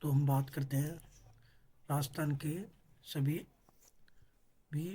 तो हम बात करते हैं राजस्थान के सभी भी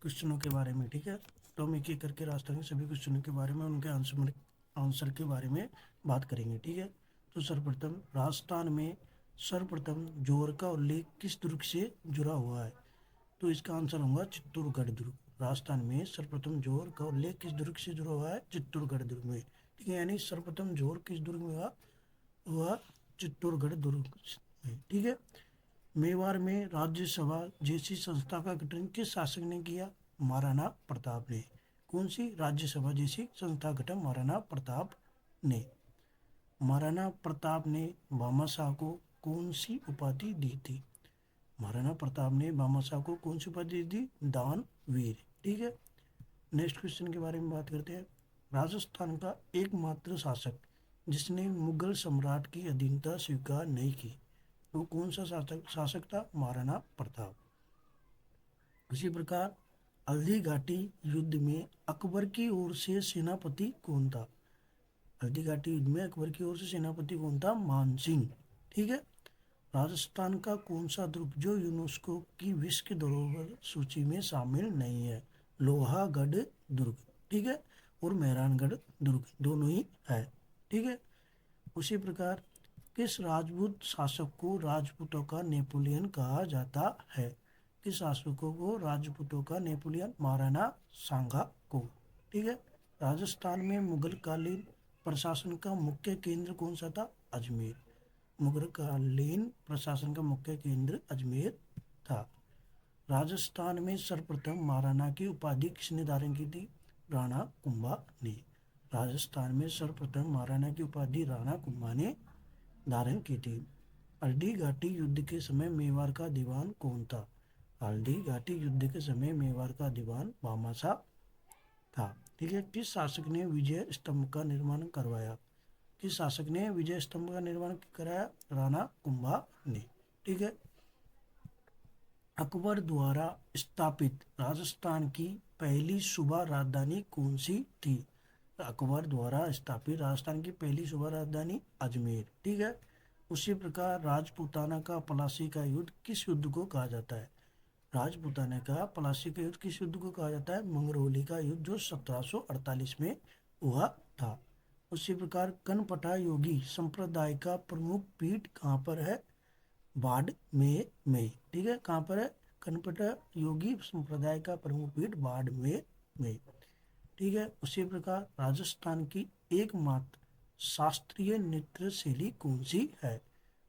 क्वेश्चनों के बारे में। ठीक है, तो हम एक एक करके राजस्थान के सभी क्वेश्चनों के बारे में, उनके आंसर के बारे में बात करेंगे। ठीक है, तो सर्वप्रथम राजस्थान में सर्वप्रथम जोर का उल्लेख किस दुर्ग से जुड़ा हुआ है? तो इसका आंसर होगा चित्तौड़गढ़ दुर्ग। राजस्थान में सर्वप्रथम जोर का उल्लेख किस दुर्ग से जुड़ा हुआ है? चित्तौड़गढ़ दुर्ग में। ठीक है, यानी सर्वप्रथम जोर किस दुर्ग में हुआ? हुआ चित्तौड़गढ़ दुर्ग में। ठीक है, मेवाड़ में राज्यसभा जैसी संस्था का गठन किस शासक ने किया? महाराणा प्रताप ने। कौन सी राज्यसभा जैसी संस्था का गठन महाराणा प्रताप ने? महाराणा प्रताप ने भामाशाह को कौन सी उपाधि दी थी? महाराणा प्रताप ने भामाशाह को कौन सी उपाधि दी थी? दानवीर। ठीक है, नेक्स्ट क्वेश्चन के बारे में बात करते हैं। राजस्थान का एकमात्र शासक जिसने मुगल सम्राट की अधीनता स्वीकार नहीं की, वो कौन सा शासक शासक था? महाराणा प्रताप। उसी प्रकार हल्दी घाटी युद्ध में अकबर की ओर से सेनापति कौन था? हल्दी घाटी युद्ध में अकबर की ओर से सेनापति कौन था? मानसिंह। ठीक है, राजस्थान का कौन सा दुर्ग जो यूनेस्को की विश्व धरोहर सूची में शामिल नहीं है? लोहागढ़ दुर्ग। ठीक है, और मेहरानगढ़ दुर्ग दोनों ही है। ठीक है, उसी प्रकार किस राजपूत शासक को राजपूतों का नेपोलियन कहा जाता है? किस शासकों को राजपूतों का नेपोलियन? महाराणा सांगा को। ठीक है, राजस्थान में मुगल कालीन प्रशासन का मुख्य केंद्र कौन सा था? अजमेर। मुगल कालीन प्रशासन का मुख्य केंद्र अजमेर था। राजस्थान में सर्वप्रथम महाराणा की उपाधि किसने धारण की थी? राणा कुंभा ने। राजस्थान में सर्वप्रथम महाराणा की उपाधि राणा कुंभा ने धारण की थी। हल्दी घाटी युद्ध के समय मेवाड़ का दीवान कौन था? हल्दी घाटी युद्ध के समय मेवाड़ का दीवान भामाशाह था। ठीक है, किस शासक ने विजय स्तंभ का निर्माण करवाया? किस शासक ने विजय स्तंभ का निर्माण कराया? राणा कुंभा ने। ठीक है, अकबर द्वारा स्थापित राजस्थान की पहली सूबा राजधानी कौन सी थी? अकबर द्वारा स्थापित राजस्थान की पहली सूबा राजधानी अजमेर। ठीक है, उसी प्रकार राजपूताना का पलासी का युद्ध किस युद्ध को कहा जाता है? राजपूताना का पलासी का युद्ध किस युद्ध को कहा जाता है? मंगरौली का युद्ध, जो 1748 में हुआ था। उसी प्रकार कनपटा योगी संप्रदाय का प्रमुख पीठ कहाँ पर है? बाड़मेर में। ठीक है, कहाँ पर है? कनपटा योगी संप्रदाय का प्रमुख पीठ बाड़मेर में। ठीक है, उसी प्रकार राजस्थान की एकमात्र शास्त्रीय नृत्य शैली कौन सी है?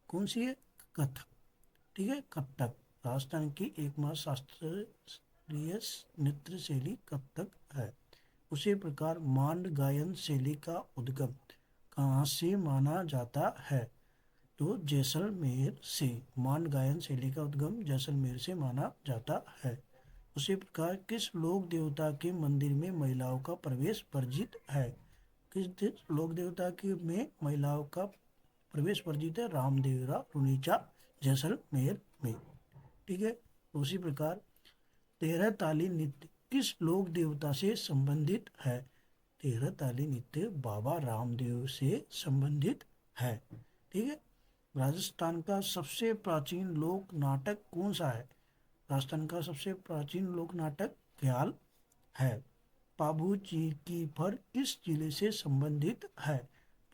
कौन सी है? कथक। ठीक है, कथक राजस्थान की एकमात्र शास्त्रीय नृत्य शैली कथक है। उसी प्रकार मांड गायन शैली का उद्गम कहाँ से माना जाता है? तो जैसलमेर से। मांड गायन शैली का उद्गम जैसलमेर से माना जाता है। उसी प्रकार किस लोक देवता के मंदिर में महिलाओं का प्रवेश वर्जित है? किस लोक देवता के में महिलाओं का प्रवेश वर्जित है? रामदेवरा रुनीचा जैसलमेर में। ठीक है, उसी प्रकार तेरह ताली नृत्य किस लोक देवता से संबंधित है? तेरह ताली नृत्य बाबा रामदेव से संबंधित है। ठीक है, राजस्थान का सबसे प्राचीन लोक नाटक कौन सा है? राजस्थान का सबसे प्राचीन लोक नाटक ख्याल है। बाबू जी की फर किस जिले से संबंधित है?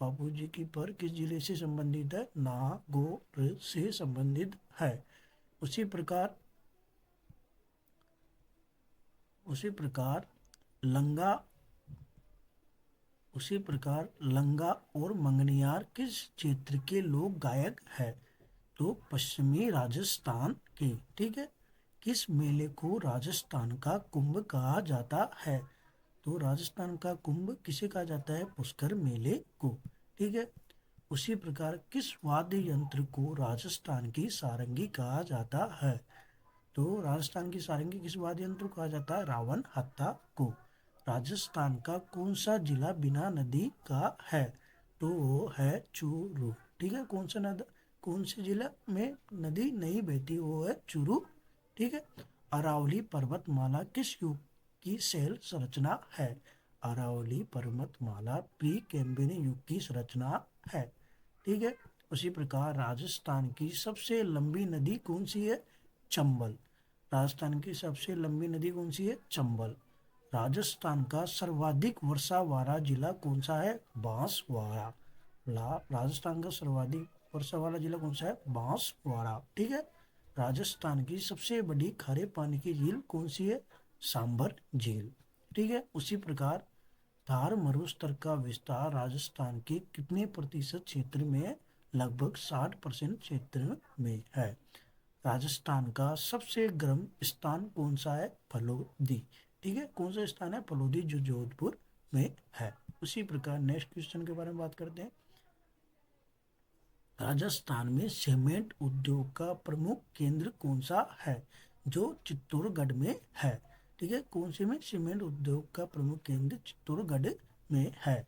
बाबू जी की फर किस जिले से संबंधित है? नागौर से संबंधित है। उसी प्रकार उसी प्रकार लंगा उसी प्रकार लंगा और मंगनियार किस क्षेत्र के लोक गायक है? तो पश्चिमी राजस्थान के। ठीक है, किस मेले को राजस्थान का कुंभ कहा जाता है? तो राजस्थान का कुंभ किसे कहा जाता है? पुष्कर मेले को। ठीक है, उसी प्रकार किस वाद्य यंत्र को राजस्थान की सारंगी कहा जाता है? तो राजस्थान की सारंगी किस वाद्य यंत्र को कहा जाता है? रावण हत्था को। राजस्थान का कौन सा जिला बिना नदी का है? तो वो है चूरू। ठीक है, कौन से जिला में नदी नहीं बहती? वो है चूरू। ठीक है, अरावली पर्वतमाला किस युग की शैल संरचना है? अरावली पर्वतमाला प्री कैम्ब्रियन युग की संरचना है। ठीक है, उसी प्रकार राजस्थान की सबसे लंबी नदी कौन सी है? चंबल। राजस्थान की सबसे लंबी नदी कौन सी है? चंबल। राजस्थान का सर्वाधिक वर्षा वाला जिला कौन सा है? बांसवाड़ा। राजस्थान का सर्वाधिक वर्षा वाला जिला कौन सा है? बांसवाड़ा। ठीक है। राजस्थान की सबसे बड़ी खारे पानी की झील कौन सी है? सांभर झील। ठीक है। उसी प्रकार थार मरुस्थल का विस्तार राजस्थान के कितने प्रतिशत क्षेत्र में है? लगभग 60% क्षेत्र में है। राजस्थान का सबसे गर्म स्थान कौन सा है? फलोदी। ठीक है। कौन सा स्थान है? फलोदी, जो जोधपुर में है। उसी प्रकार नेक्स्ट क्वेश्चन के बारे में बात करते हैं। राजस्थान में सीमेंट उद्योग का प्रमुख केंद्र कौन सा है? जो चित्तौड़गढ़ में है। ठीक है। कौन से में? सीमेंट उद्योग का प्रमुख केंद्र चित्तौड़गढ़ में है।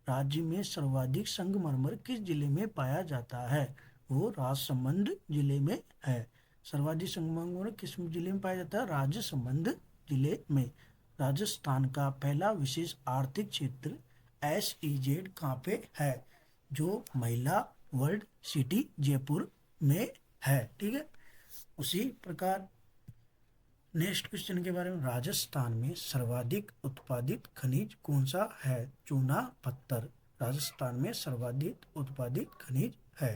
राज्य में सर्वाधिक संगमरमर किस जिले में पाया जाता है? वो राजसमंद जिले में है। सर्वाधिक संगमरमर किस जिले में पाया जाता है? राजसमंद जिले में। राजस्थान का पहला विशेष आर्थिक क्षेत्र SEZ कहाँ पे है? जो महिला वर्ल्ड सिटी जयपुर में है। ठीक है। उसी प्रकार नेक्स्ट क्वेश्चन के बारे में, राजस्थान में सर्वाधिक उत्पादित खनिज कौन सा है? चूना पत्थर। राजस्थान में सर्वाधिक उत्पादित खनिज है।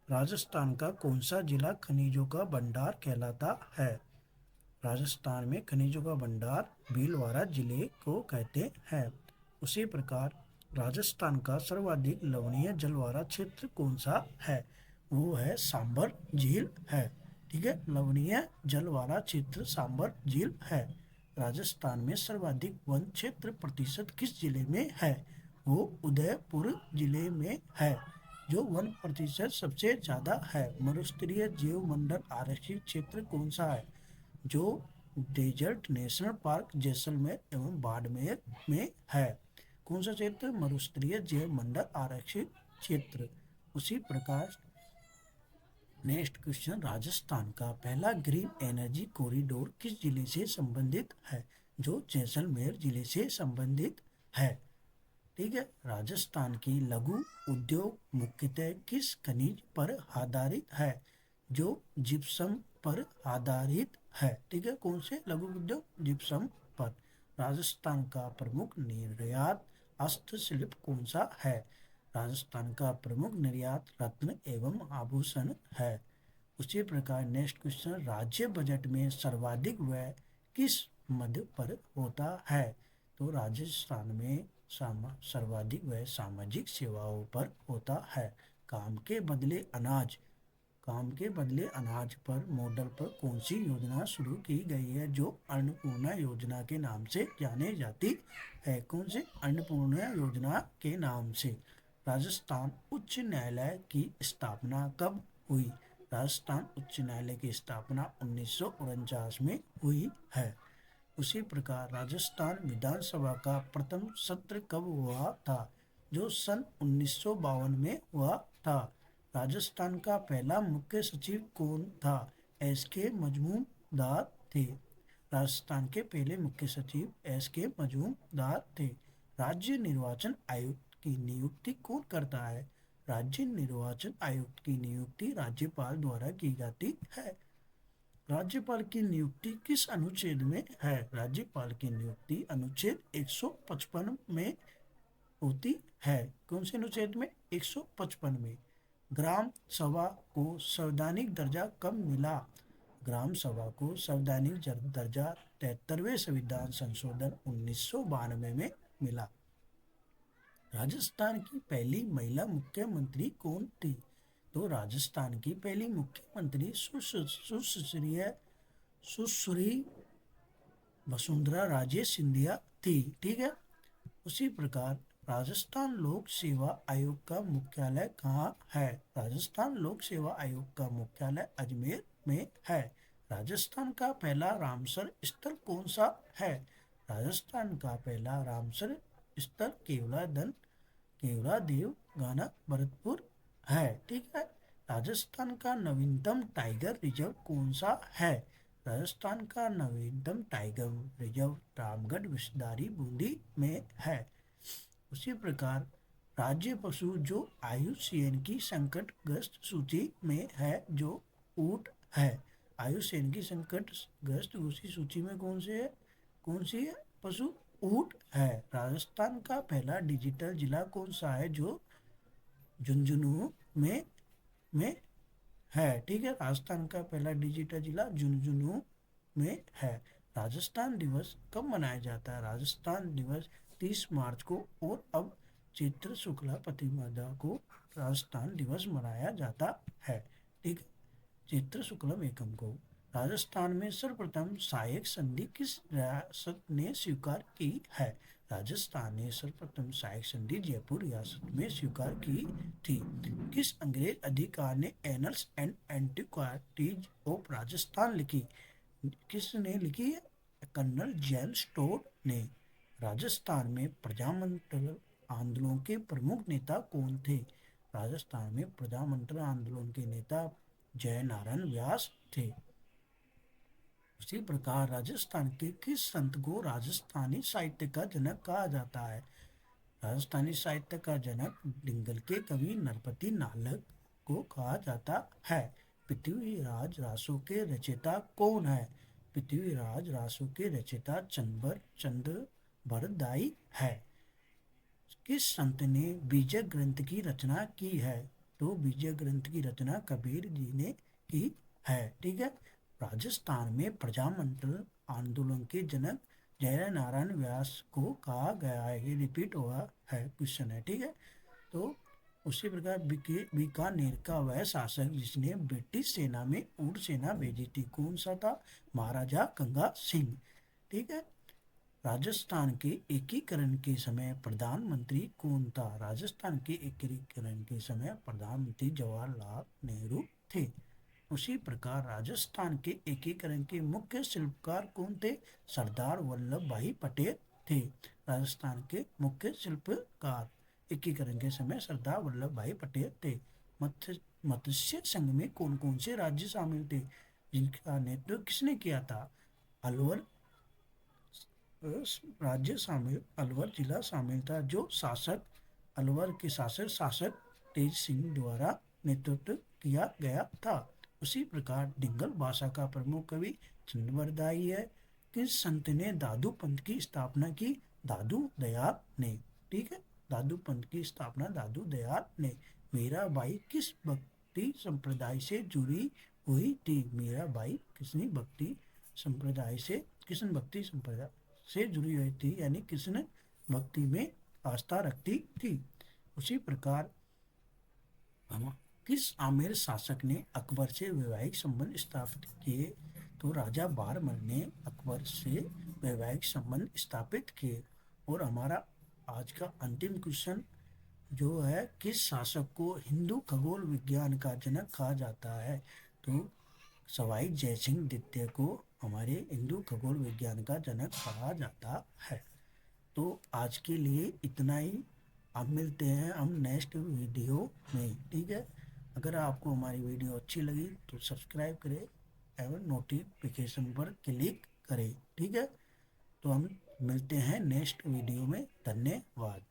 राजस्थान का कौन सा जिला खनिजों का भंडार कहलाता है? राजस्थान में खनिजों का भंडार भीलवाड़ा जिले को कहते हैं। उसी प्रकार राजस्थान का सर्वाधिक लवणीय जल वाला क्षेत्र कौन सा है? वो है सांभर झील है। ठीक है। लवणीय जल वाला क्षेत्र सांभर झील है। राजस्थान में सर्वाधिक वन क्षेत्र प्रतिशत किस जिले में है? वो उदयपुर जिले में है। जो वन प्रतिशत सबसे ज्यादा है। मरुस्थलीय जैव मंडल आरक्षित क्षेत्र कौन सा है? जो डेजर्ट नेशनल पार्क जैसलमेर एवं बाड़मेर में है। कौन सा क्षेत्र? मरुस्थलीय जैव मंडल आरक्षित क्षेत्र। उसी प्रकार नेक्स्ट क्वेश्चन, राजस्थान का पहला ग्रीन एनर्जी कॉरिडोर किस जिले से संबंधित है? जो जैसलमेर जिले से संबंधित है। ठीक है। राजस्थान की लघु उद्योग मुख्यतः किस खनिज पर आधारित है? जो जिप्सम पर आधारित है। ठीक है। कौन से लघु उद्योग? जिप्सम पर। राजस्थान का प्रमुख निर्यात हस्तशिल्प कौन सा है? राजस्थान का प्रमुख निर्यात रत्न एवं आभूषण है। उसी प्रकार नेक्स्ट क्वेश्चन, राज्य बजट में सर्वाधिक व्यय किस मद पर होता है? तो राजस्थान में सर्वाधिक व्यय सामाजिक सेवाओं पर होता है। काम के बदले अनाज काम के बदले अनाज पर मॉडल पर कौन सी योजना शुरू की गई है? जो अन्नपूर्णा योजना के नाम से जाने जाती है। कौन से? अन्नपूर्णा योजना के नाम से। राजस्थान उच्च न्यायालय की स्थापना कब हुई? राजस्थान उच्च न्यायालय की स्थापना 1949 में हुई है। उसी प्रकार राजस्थान विधानसभा का प्रथम सत्र कब हुआ था? जो सन 1952 में हुआ था। राजस्थान का पहला मुख्य सचिव कौन था? SK मजूमदार थे। राजस्थान के पहले मुख्य सचिव SK मजूमदार थे। राज्य निर्वाचन आयुक्त की नियुक्ति कौन करता है? राज्य निर्वाचन आयुक्त की नियुक्ति राज्यपाल द्वारा की जाती है। राज्यपाल की नियुक्ति किस अनुच्छेद में है? राज्यपाल की नियुक्ति अनुच्छेद 155 में होती है। कौन से अनुच्छेद में? 155 में। ग्राम सभा को संवैधानिक दर्जा कब मिला? ग्राम सभा को संवैधानिक दर्जा 73वें संविधान संशोधन 1992 में मिला। राजस्थान की पहली महिला मुख्यमंत्री कौन थी? तो राजस्थान की पहली मुख्यमंत्री सुश्री वसुंधरा राजे सिंधिया थी। ठीक है। उसी प्रकार राजस्थान लोक सेवा आयोग का मुख्यालय कहाँ है? राजस्थान लोक सेवा आयोग का मुख्यालय अजमेर में है। राजस्थान का पहला रामसर स्थल कौन सा है? राजस्थान का पहला रामसर स्थल केवलादेव गाना भरतपुर है। ठीक है। राजस्थान का नवीनतम टाइगर रिजर्व कौन सा है? राजस्थान का नवीनतम टाइगर रिजर्व रामगढ़ विषधारी बूंदी में है। उसी प्रकार राज्य पशु जो आयुष्यन की संकटग्रस्त सूची में है जो ऊंट है। आयुष्यन की संकटग्रस्त उसी सूची में कौन से है, कौन सी है पशु, ऊंट है। राजस्थान का पहला डिजिटल जिला कौन सा है जो झुंझुनू में है। ठीक है, राजस्थान का पहला डिजिटल जिला झुंझुनू में है। राजस्थान दिवस कब मनाया जाता है? राजस्थान दिवस 30 मार्च को और अब चैत्र शुक्ला प्रतिपदा को राजस्थान दिवस मनाया जाता है। ठीक है, चैत्र शुक्लम एकम को। राजस्थान में सर्वप्रथम सहायक संधि किस रियासत ने स्वीकार की है? राजस्थान ने सर्वप्रथम सहायक संधि जयपुर रियासत में स्वीकार की थी। किस अंग्रेज अधिकारी ने एनल्स एंड एंटिक्वाइटीज ऑफ राजस्थान लिखी? किसने लिखी है? कर्नल जेम्स टोड ने। राजस्थान में प्रजातंत्र आंदोलन के प्रमुख नेता कौन थे? राजस्थान में प्रजातंत्र आंदोलन के नेता जय नारायण व्यास थे। उसी प्रकार राजस्थान के किस संत को राजस्थानी साहित्य का जनक कहा जाता है? राजस्थानी साहित्य का जनक डिंगल के कवि नरपति नालक को कहा जाता है। पृथ्वीराज रासो के रचयिता कौन है? पृथ्वीराज रासो के रचयिता चंद्र भरदाई है। किस संत ने विजय ग्रंथ की रचना की है? तो विजय ग्रंथ की रचना कबीर जी ने की है। ठीक है, राजस्थान में प्रजातंत्र आंदोलन के जनक जय नारायण व्यास को कहा गया है। ये रिपीट हुआ है क्वेश्चन है। ठीक है, तो उसी प्रकार बीकानेर का वह शासक जिसने ब्रिटिश सेना में ऊंट सेना भेजी थी कौन सा था? महाराजा गंगा सिंह। ठीक है, राजस्थान के एकीकरण के समय प्रधानमंत्री कौन था? राजस्थान के एकीकरण के समय प्रधानमंत्री जवाहरलाल नेहरू थे। उसी प्रकार राजस्थान के एकीकरण के मुख्य शिल्पकार कौन थे? सरदार वल्लभ भाई पटेल थे। राजस्थान के मुख्य शिल्पकार एकीकरण के समय सरदार वल्लभ भाई पटेल थे। मत्स्य संघ में कौन कौन से राज्य शामिल थे जिनका नेतृत्व किसने किया था? अलवर राज्य शामिल, अलवर जिला शामिल था जो अलवर के शासक तेज सिंह द्वारा नेतृत्व किया गया था। उसी प्रकार डिंगल भाषा का प्रमुख कवि चंद्रवरदाई है। किस संत ने दादू पंथ की स्थापना की? दादू दयाल ने। ठीक है, दादू पंथ की स्थापना दादू दयाल ने। मीराबाई किस भक्ति संप्रदाय से जुड़ी हुई थी? मीराबाई कृष्ण भक्ति संप्रदाय से जुड़ी हुई थी, यानी कृष्ण भक्ति में आस्था रखती थी। उसी प्रकार किस आमेर शासक ने अकबर से वैवाहिक संबंध स्थापित किए? तो राजा बारमल ने अकबर से वैवाहिक संबंध स्थापित किए। और हमारा आज का अंतिम क्वेश्चन जो है, किस शासक को हिंदू खगोल विज्ञान का जनक कहा जाता है? तो सवाई जयसिंह द्वितीय को हमारे हिंदू खगोल विज्ञान का जनक कहा जाता है। तो आज के लिए इतना ही। अब मिलते हैं हम नेक्स्ट वीडियो में। ठीक है, अगर आपको हमारी वीडियो अच्छी लगी तो सब्सक्राइब करें एवं नोटिफिकेशन पर क्लिक करें। ठीक है, तो हम मिलते हैं नेक्स्ट वीडियो में। धन्यवाद।